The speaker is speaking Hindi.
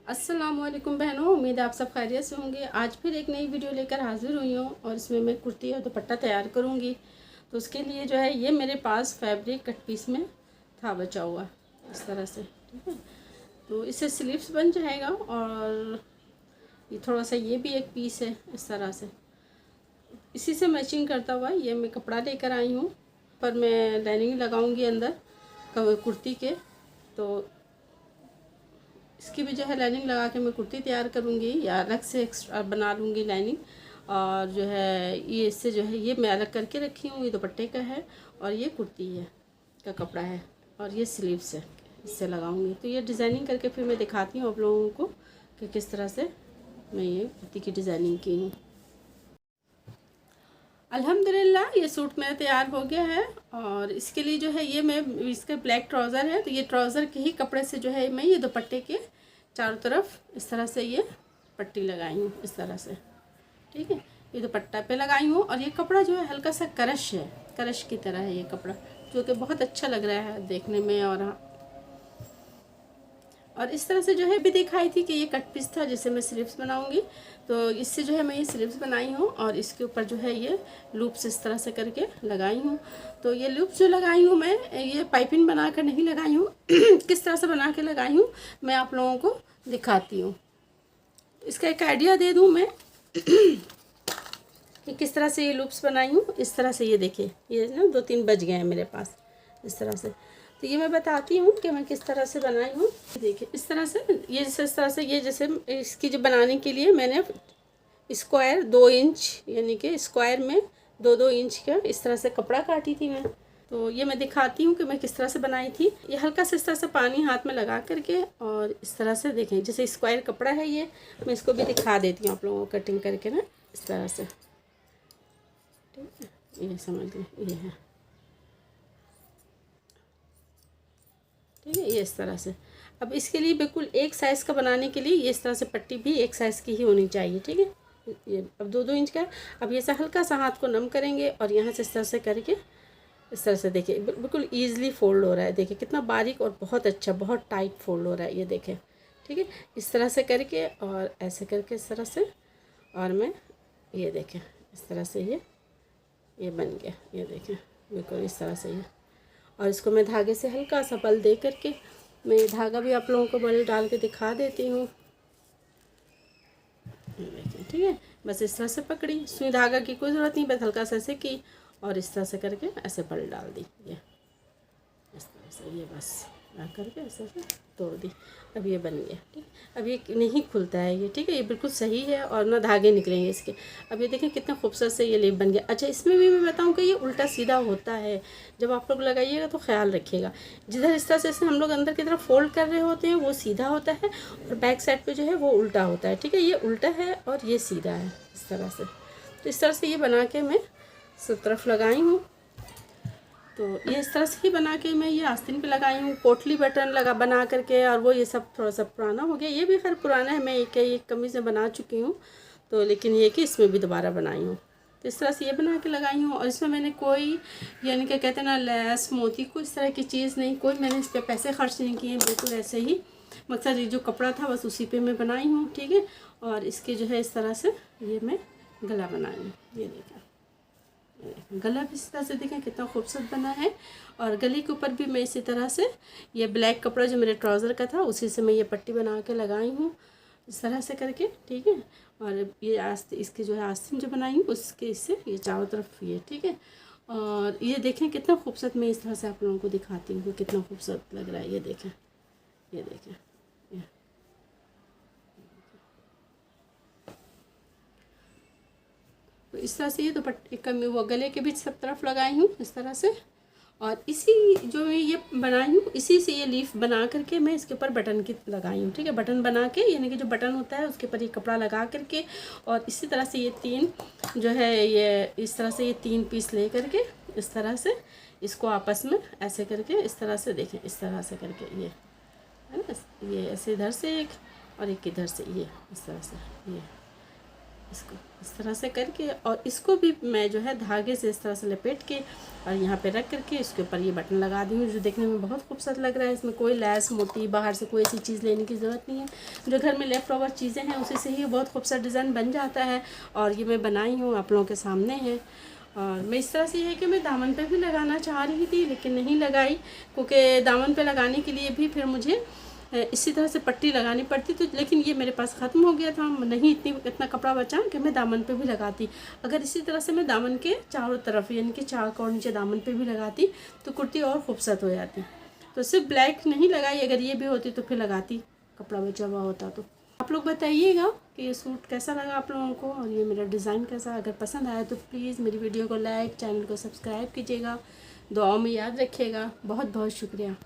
अस्सलामुअलैकुम बहनों, उम्मीद है आप सब खैरियत से होंगे। आज फिर एक नई वीडियो लेकर हाजिर हुई हूँ और इसमें मैं कुर्ती और दुपट्टा तैयार करूँगी। तो उसके लिए जो है ये मेरे पास फैब्रिक कट पीस में था बचा हुआ, इस तरह से। ठीक है, तो इससे स्लीव्स बन जाएगा और ये थोड़ा सा ये भी एक पीस है इस तरह से। इसी से मैचिंग करता हुआ ये मैं कपड़ा लेकर आई हूँ, पर मैं लाइनिंग लगाऊँगी अंदर कुर्ती के। तो इसकी भी जो है लाइनिंग लगा के मैं कुर्ती तैयार करूँगी या अलग से एक्स्ट्रा बना लूँगी लाइनिंग। और जो है ये इससे जो है ये मैं अलग करके रखी हूँ। ये दुपट्टे का है और ये कुर्ती है का कपड़ा है और ये स्लीव्स है, इससे लगाऊँगी। तो ये डिज़ाइनिंग करके फिर मैं दिखाती हूँ आप लोगों को कि किस तरह से मैं ये कुर्ती की डिज़ाइनिंग की हूँ। अल्हम्दुलिल्लाह ये सूट मेरा तैयार हो गया है। और इसके लिए जो है ये मैं इसके ब्लैक ट्राउज़र है, तो ये ट्राउज़र के ही कपड़े से जो है मैं ये दुपट्टे के चारों तरफ इस तरह से ये पट्टी लगाई हूँ इस तरह से। ठीक है, ये दुपट्टा पे लगाई हूँ और ये कपड़ा जो है हल्का सा क्रश है, क्रश की तरह है ये कपड़ा, जो कि बहुत अच्छा लग रहा है देखने में। और इस तरह से जो है भी दिखाई थी कि ये कट पीस था जिससे मैं स्लीव्स बनाऊंगी। तो इससे जो है मैं ये स्लीव्स बनाई हूँ और इसके ऊपर जो है ये लूप्स इस तरह से करके लगाई हूँ। तो ये लूप्स जो लगाई हूँ मैं ये पाइपिंग बना कर नहीं लगाई हूँ किस तरह से बना के लगाई हूँ मैं आप लोगों को दिखाती हूँ। इसका एक आइडिया दे दूँ मैं कि किस तरह से ये लूप्स बनाई हूँ। इस तरह से ये देखिए, ये ना 2-3 बज गए हैं मेरे पास इस तरह से। तो ये मैं बताती हूँ कि मैं किस तरह से बनाई हूँ। देखिए इस तरह से ये जैसे इस तरह से ये जैसे इसकी जो बनाने के लिए मैंने स्क्वायर 2 इंच यानी कि स्क्वायर में 2-2 इंच का इस तरह से कपड़ा काटी थी मैं। तो ये मैं दिखाती हूँ कि मैं किस तरह से बनाई थी। ये हल्का से इस तरह से पानी हाथ में लगा करके और इस तरह से देखें जैसे स्क्वायर कपड़ा है ये, मैं इसको भी दिखा देती हूँ आप लोगों को कटिंग करके ना इस तरह से। ठीक है, ये समझ लें ये है। ठीक है, ये इस तरह से। अब इसके लिए बिल्कुल एक साइज़ का बनाने के लिए ये इस तरह से पट्टी भी एक साइज़ की ही होनी चाहिए। ठीक है, ये अब 2-2 इंच का। अब ये से हल्का सा हाथ को नम करेंगे और यहाँ से इस तरह से करके इस तरह से देखिए बिल्कुल ईज़िली फोल्ड हो रहा है। देखिए कितना बारीक और बहुत अच्छा, बहुत टाइट फोल्ड हो रहा है ये देखें। ठीक है, इस तरह से करके और ऐसे करके इस तरह से, और मैं ये देखें इस तरह से ये बन गया। ये देखें बिल्कुल इस तरह से ये। और इसको मैं धागे से हल्का सा बल दे करके, मैं धागा भी आप लोगों को बल डाल के दिखा देती हूँ। देखिए ठीक है, बस इस तरह से पकड़ी, सुई धागा की कोई ज़रूरत नहीं, बस हल्का सा ऐसे की और इस तरह से करके ऐसे बल डाल दी। ये इस तरह से ये बस करके ऐसे से तोड़ दी। अब ये बन गया। ठीक, अब ये नहीं खुलता है ये। ठीक है, ये बिल्कुल सही है और ना धागे निकलेंगे इसके। अब ये देखें कितना खूबसूरत से ये लेप बन गया। अच्छा, इसमें भी मैं बताऊं कि ये उल्टा सीधा होता है, जब आप लोग लगाइएगा तो ख्याल रखिएगा। जिधर इस तरह से हम लोग अंदर की तरफ फोल्ड कर रहे होते हैं वो सीधा होता है और बैक साइड पर जो है वो उल्टा होता है। ठीक है, ये उल्टा है और ये सीधा है इस तरह से। तो इस तरह से ये बना के मैं सब तरफ लगाई हूँ। तो ये इस तरह से ही बना के मैं ये आस्तीन पे लगाई हूँ। पोटली बटन बना करके, और वो ये सब थोड़ा सा पुराना हो गया। ये भी खैर पुराना है, मैं एक कमीज़ में बना चुकी हूँ। तो लेकिन ये कि इसमें भी दोबारा बनाई हूँ। तो इस तरह से ये बना के लगाई हूँ और इसमें मैंने कोई यानी कि कहते हैं ना लैस मोती को इस तरह की चीज़ नहीं, कोई मैंने इस पर पैसे खर्च नहीं किए। बिल्कुल ऐसे ही मकसद ये जो कपड़ा था बस उसी पे मैं बनाई हूँ। ठीक है, और इसके जो है इस तरह से ये मैं गला बनाई हूँ। ये देखा गला भी इस तरह से देखें कितना खूबसूरत बना है। और गले के ऊपर भी मैं इसी तरह से ये ब्लैक कपड़ा जो मेरे ट्राउज़र का था उसी से मैं ये पट्टी बना के लगाई हूँ इस तरह से करके। ठीक है, और ये इसकी जो है आस्तीन जो बनाई हूँ उसके इससे ये चारों तरफ ये। ठीक है, और ये देखें कितना खूबसूरत, मैं इस तरह से आप लोगों को दिखाती हूँ कितना खूबसूरत लग रहा है। ये देखें, ये देखें ये। तो इस तरह से ये दुपट्टे वो गले के बीच सब तरफ लगाई हूँ इस तरह से। और इसी जो ये बनाई हूँ इसी से ये लीफ बना करके मैं इसके ऊपर बटन की लगाई हूँ। ठीक है, बटन बना के यानी कि जो बटन होता है उसके ऊपर ये कपड़ा लगा करके, और इसी तरह से ये 3 जो है ये इस तरह से ये 3 पीस ले करके इस तरह से इसको आपस में ऐसे करके इस तरह से देखें, इस तरह से करके ये है ना, ये ऐसे इधर से एक और एक इधर से ये इस तरह से ये इसको इस तरह से करके, और इसको भी मैं जो है धागे से इस तरह से लपेट के और यहाँ पे रख करके इसके ऊपर ये बटन लगा दी हूँ, जो देखने में बहुत खूबसूरत लग रहा है। इसमें कोई लैस मोती बाहर से कोई ऐसी चीज़ लेने की ज़रूरत नहीं है, जो घर में लेफ़्ट ओवर चीज़ें हैं उसी से ही बहुत खूबसूरत डिज़ाइन बन जाता है। और ये मैं बनाई हूँ, आप लोगों के सामने है। और मैं इस तरह से है कि मैं दामन पे भी लगाना चाह रही थी लेकिन नहीं लगाई, क्योंकि दामन पे लगाने के लिए भी फिर मुझे इसी तरह से पट्टी लगानी पड़ती। तो लेकिन ये मेरे पास ख़त्म हो गया था, नहीं इतना कपड़ा बचा कि मैं दामन पे भी लगाती। अगर इसी तरह से मैं दामन के चारों तरफ यानी कि चाक और नीचे दामन पे भी लगाती तो कुर्ती और खूबसूरत हो जाती। तो सिर्फ ब्लैक नहीं लगाई, अगर ये भी होती तो फिर लगाती, कपड़ा बचा हुआ होता तो। आप लोग बताइएगा कि ये सूट कैसा लगा आप लोगों को और ये मेरा डिज़ाइन कैसा। अगर पसंद आया तो प्लीज़ मेरी वीडियो को लाइक, चैनल को सब्सक्राइब कीजिएगा, दुआओं में याद रखिएगा। बहुत बहुत शुक्रिया।